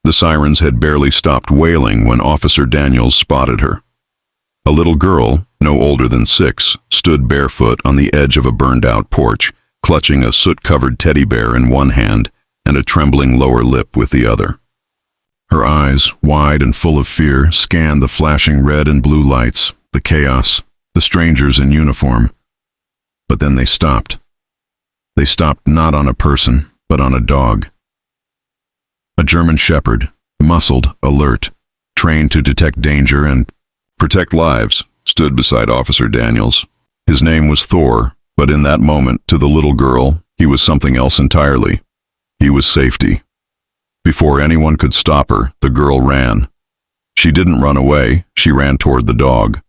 The sirens had barely stopped wailing when Officer Daniels spotted her. A little girl, no older than 6, stood barefoot on the edge of a burned-out porch, clutching a soot-covered teddy bear in one hand and a trembling lower lip with the other. Her eyes, wide and full of fear, scanned the flashing red and blue lights, the chaos, the strangers in uniform. But then they stopped. They stopped not on a person, but on a dog. A German shepherd, muscled, alert, trained to detect danger and protect lives, stood beside Officer Daniels. His name was Thor, but in that moment, to the little girl, he was something else entirely. He was safety. Before anyone could stop her, the girl ran. She didn't run away, she ran toward the dog.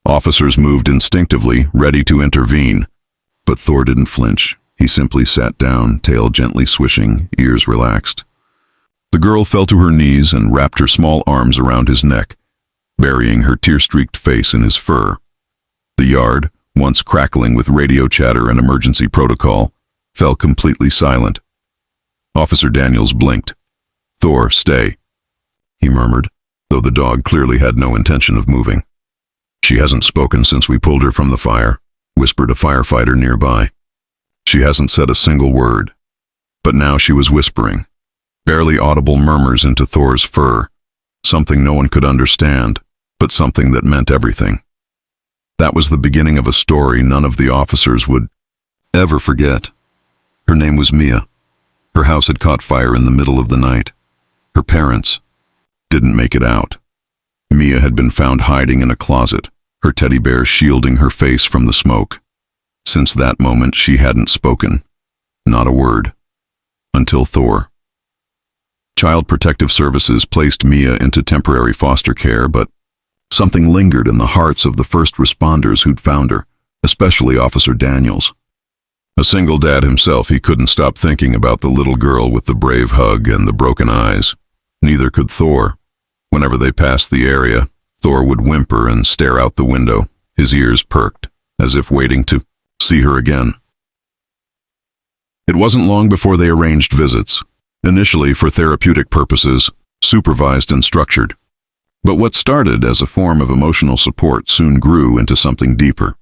Officers moved instinctively, ready to intervene. But Thor didn't flinch. He simply sat down, tail gently swishing, ears relaxed. The girl fell to her knees and wrapped her small arms around his neck, burying her tear-streaked face in his fur. The yard, once crackling with radio chatter and emergency protocol, fell completely silent. Officer Daniels blinked. "Thor, stay," he murmured, though the dog clearly had no intention of moving. "She hasn't spoken since we pulled her from the fire," whispered a firefighter nearby. "She hasn't said a single word." But now she was whispering, barely audible murmurs into Thor's fur, something no one could understand, but something that meant everything. That was the beginning of a story none of the officers would ever forget. Her name was Mia. Her house had caught fire in the middle of the night. Her parents didn't make it out. Mia had been found hiding in a closet, her teddy bear shielding her face from the smoke. Since that moment, she hadn't spoken, not a word, until Thor. Child Protective Services placed Mia into temporary foster care, but something lingered in the hearts of the first responders who'd found her, especially Officer Daniels. A single dad himself, he couldn't stop thinking about the little girl with the brave hug and the broken eyes. Neither could Thor. Whenever they passed the area, Thor would whimper and stare out the window, his ears perked, as if waiting to see her again. It wasn't long before they arranged visits, initially for therapeutic purposes, supervised and structured. But what started as a form of emotional support soon grew into something deeper.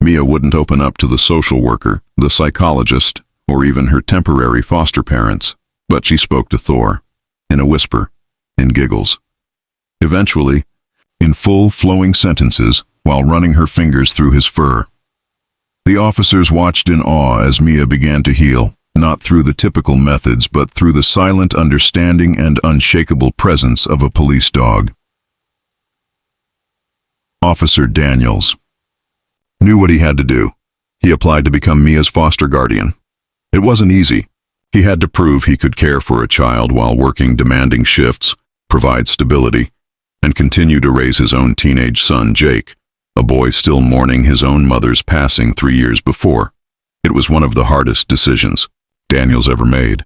Mia wouldn't open up to the social worker, the psychologist, or even her temporary foster parents, but she spoke to Thor, in a whisper, in giggles. Eventually, in full, flowing sentences, while running her fingers through his fur. The officers watched in awe as Mia began to heal, not through the typical methods, but through the silent understanding and unshakable presence of a police dog. Officer Daniels knew what he had to do. He applied to become Mia's foster guardian. It wasn't easy. He had to prove he could care for a child while working demanding shifts, provide stability, and continue to raise his own teenage son, Jake, a boy still mourning his own mother's passing 3 years before. It was one of the hardest decisions Daniels ever made,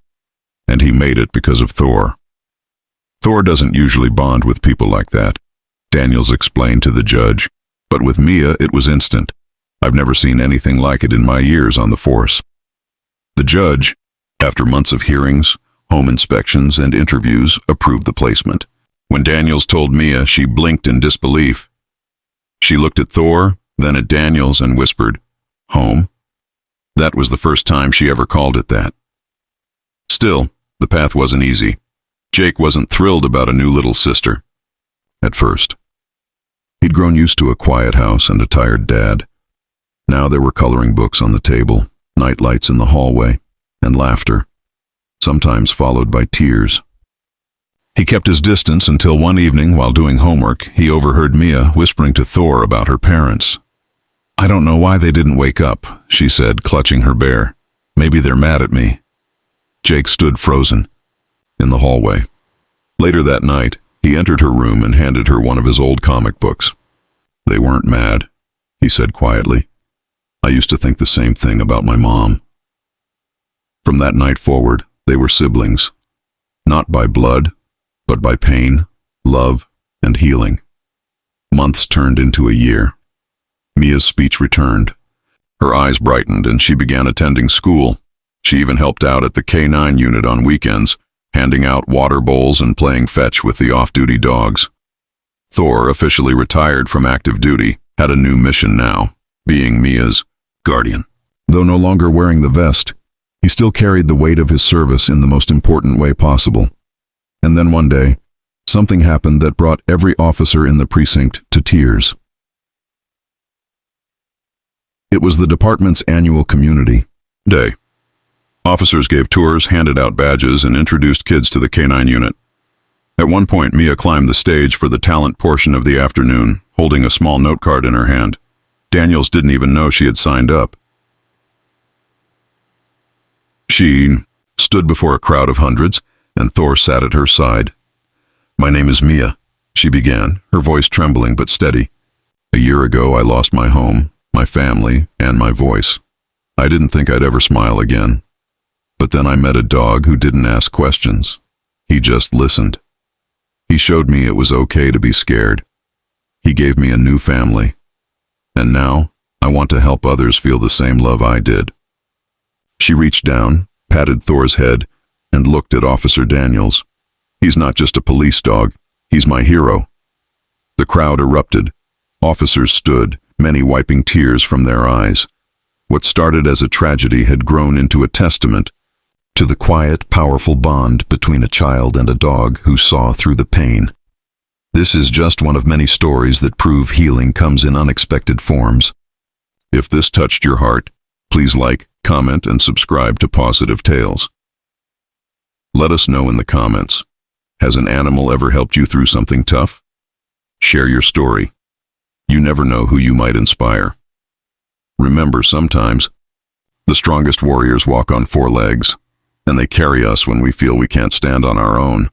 and he made it because of Thor. Thor doesn't usually bond with people like that, Daniels explained to the judge, but with Mia it was instant. I've never seen anything like it in my years on the force. The judge, after months of hearings, home inspections, and interviews, approved the placement. When Daniels told Mia, she blinked in disbelief. She looked at Thor, then at Daniels, and whispered, "Home?" That was the first time she ever called it that. Still, the path wasn't easy. Jake wasn't thrilled about a new little sister. At first. He'd grown used to a quiet house and a tired dad. Now there were coloring books on the table, night lights in the hallway, and laughter, sometimes followed by tears. He kept his distance until one evening, while doing homework, he overheard Mia whispering to Thor about her parents. "I don't know why they didn't wake up," she said, clutching her bear. "Maybe they're mad at me." Jake stood frozen in the hallway. Later that night, he entered her room and handed her one of his old comic books. "They weren't mad," he said quietly. "I used to think the same thing about my mom." From that night forward, they were siblings, not by blood, but by pain, love, and healing. Months turned into a year. Mia's speech returned. Her eyes brightened and she began attending school. She even helped out at the K-9 unit on weekends, handing out water bowls and playing fetch with the off-duty dogs. Thor, officially retired from active duty, had a new mission now, being Mia's guardian. Though no longer wearing the vest, he still carried the weight of his service in the most important way possible. And then one day, something happened that brought every officer in the precinct to tears. It was the department's annual community day. Officers gave tours, handed out badges, and introduced kids to the K-9 unit. At one point, Mia climbed the stage for the talent portion of the afternoon, holding a small note card in her hand. Daniels didn't even know she had signed up. She stood before a crowd of hundreds, and Thor sat at her side. "My name is Mia," she began, her voice trembling but steady. "A year ago, I lost my home, my family, and my voice. I didn't think I'd ever smile again. But then I met a dog who didn't ask questions. He just listened. He showed me it was okay to be scared. He gave me a new family. And now, I want to help others feel the same love I did." She reached down, patted Thor's head, and looked at Officer Daniels. "He's not just a police dog, he's my hero." The crowd erupted. Officers stood, many wiping tears from their eyes. What started as a tragedy had grown into a testament to the quiet, powerful bond between a child and a dog who saw through the pain. This is just one of many stories that prove healing comes in unexpected forms. If this touched your heart, please like, comment, and subscribe to Pawsitive Tales. Let us know in the comments. Has an animal ever helped you through something tough? Share your story. You never know who you might inspire. Remember, sometimes, the strongest warriors walk on 4 legs, and they carry us when we feel we can't stand on our own.